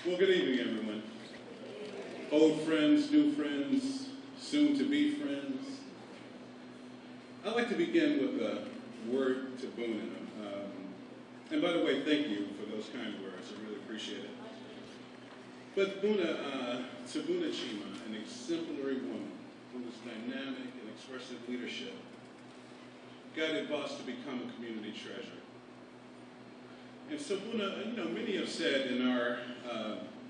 Well, good evening, everyone. Old friends, new friends, soon-to-be friends. I'd like to begin with a word to Buna. And by the way, thank you for those kind words. I really appreciate it. But Buna, Buna Chima, an exemplary woman who was dynamic and expressive leadership, guided Boss to become a community treasure. And so Buna, many have said in our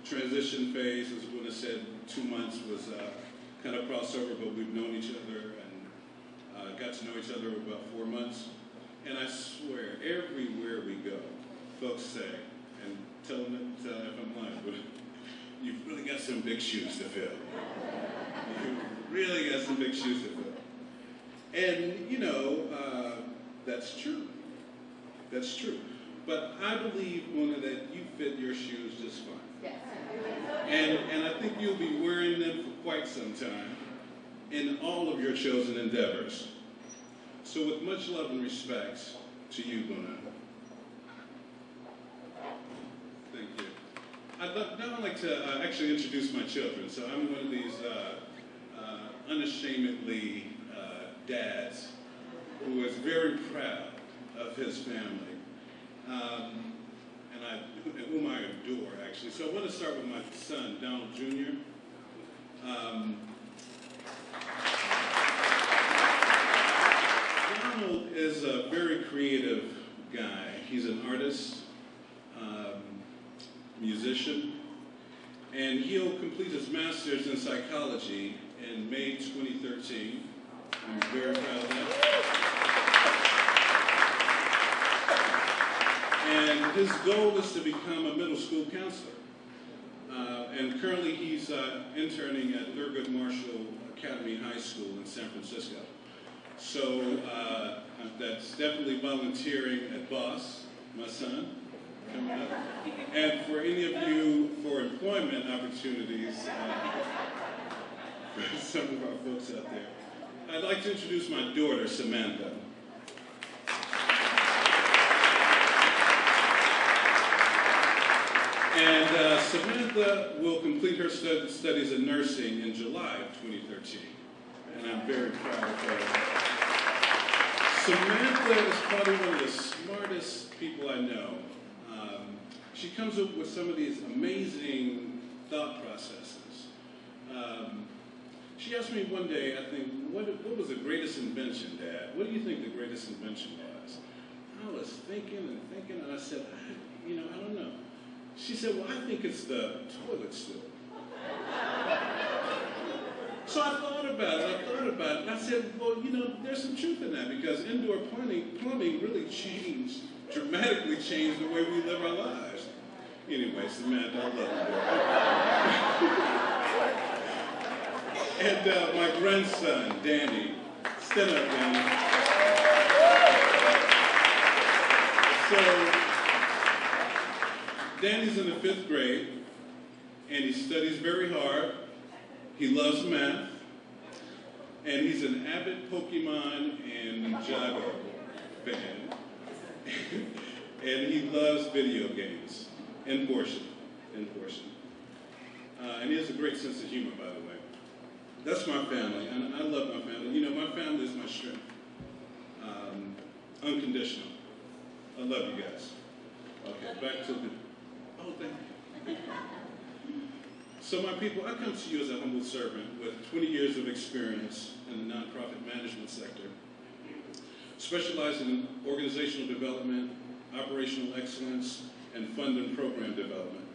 transition phase, as Buna said, 2 months was kind of crossover, but we've known each other and got to know each other about 4 months. And I swear, everywhere we go, folks say, and tell them if I'm lying, but you've really got some big shoes to fill. You've really got some big shoes to fill. And, that's true. That's true. But I believe, Mona, that you fit your shoes just fine. Yes. And I think you'll be wearing them for quite some time in all of your chosen endeavors. So with much love and respect to you, Mona. Thank you. I'd now like to actually introduce my children. So I'm one of these unashamedly dads who is very proud of his family. And whom I adore, actually. So I want to start with my son, Donald Jr. Donald is a very creative guy. He's an artist, musician, and he'll complete his master's in psychology in May 2013. I'm very proud of that. And his goal is to become a middle school counselor. And currently he's interning at Thurgood Marshall Academy High School in San Francisco. So that's definitely volunteering at Boss, my son, coming up. And for any of you for employment opportunities, for some of our folks out there, I'd like to introduce my daughter, Samantha. And Samantha will complete her studies in nursing in July of 2013. And I'm very proud of her. Samantha is probably one of the smartest people I know. She comes up with some of these amazing thought processes. She asked me one day, I think, what was the greatest invention, Dad? What do you think the greatest invention was? I was thinking, and I said, I don't know. She said, well, I think it's the toilet stool. So I thought about it, and I said, well, there's some truth in that, because indoor plumbing really dramatically changed the way we live our lives. Anyway, Samantha, I love you. And my grandson, Danny. Stand up, Danny. So, Danny's in the 5th grade, and he studies very hard. He loves math, and he's an avid Pokemon and Ninjago fan. And he loves video games, in portion. And he has a great sense of humor, by the way. That's my family, and I love my family. My family is my strength. Unconditional. I love you guys. Okay, back to the... Oh, thank you. So my people, I come to you as a humble servant with 20 years of experience in the nonprofit management sector, specializing in organizational development, operational excellence, and fund and program development.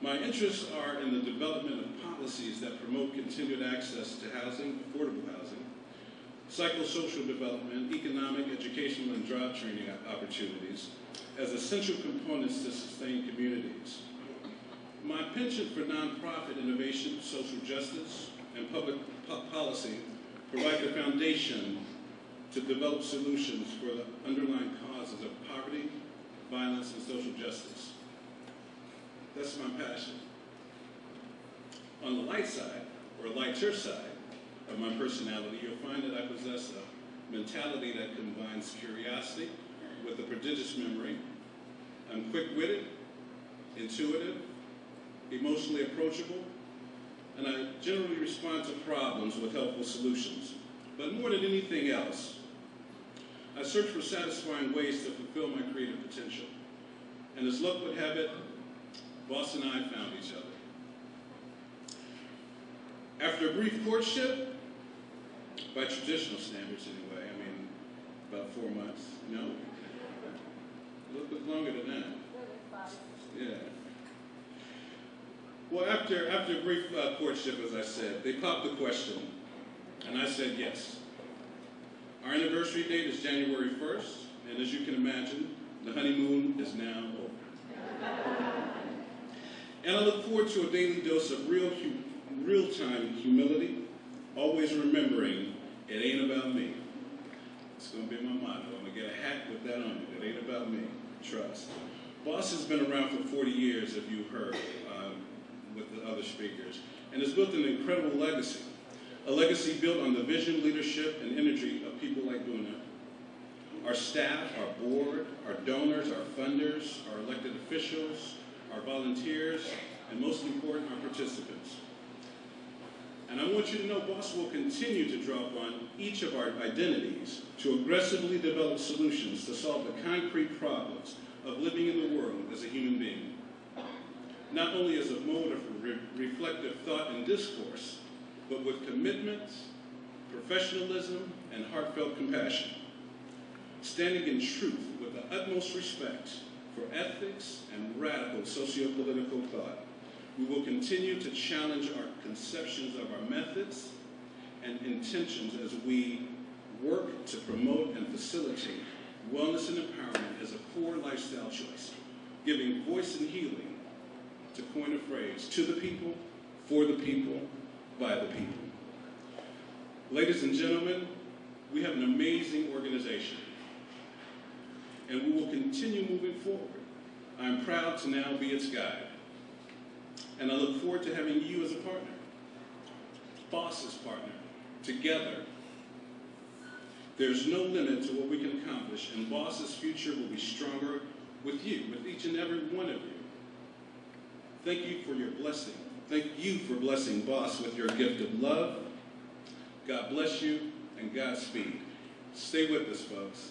My interests are in the development of policies that promote continued access to housing, affordable housing, psychosocial development, economic, educational, and job training opportunities as essential components to sustain communities. My penchant for nonprofit innovation, social justice, and public policy provide the foundation to develop solutions for the underlying causes of poverty, violence, and social justice. That's my passion. On the light side, or lighter side of my personality, you'll find that I possess a mentality that combines curiosity with a prodigious memory. I'm quick-witted, intuitive, emotionally approachable, and I generally respond to problems with helpful solutions. But more than anything else, I search for satisfying ways to fulfill my creative potential. And as luck would have it, Boss and I found each other. After a brief courtship, by traditional standards anyway, I mean, about 4 months, no, a little bit longer than that. Yeah. Well, after a brief courtship, as I said, they popped the question, and I said yes. Our anniversary date is January 1st, and as you can imagine, the honeymoon is now over. And I look forward to a daily dose of real-time humility, always remembering it ain't about me. It's going to be my motto. I'm going to get a hat with that on it. It ain't about me. Trust. Boss has been around for 40 years, if you heard, with the other speakers, and has built an incredible legacy. A legacy built on the vision, leadership, and energy of people like Buna. Our staff, our board, our donors, our funders, our elected officials, our volunteers, and most important, our participants. And I want you to know Boss will continue to draw upon each of our identities to aggressively develop solutions to solve the concrete problems of living in the world as a human being. Not only as a mode of reflective thought and discourse, but with commitment, professionalism, and heartfelt compassion. Standing in truth with the utmost respect for ethics and radical socio-political thought, we will continue to challenge our conceptions of our methods and intentions as we work to promote and facilitate wellness and empowerment as a core lifestyle choice, giving voice and healing, to coin a phrase, to the people, for the people, by the people. Ladies and gentlemen, we have an amazing organization, and we will continue moving forward. I am proud to now be its guide, and I look forward to having you as a partner, Boss's partner. Together, there's no limit to what we can accomplish, and Boss's future will be stronger with you, with each and every one of you. Thank you for your blessing. Thank you for blessing Boss with your gift of love. God bless you, and Godspeed. Stay with us, folks.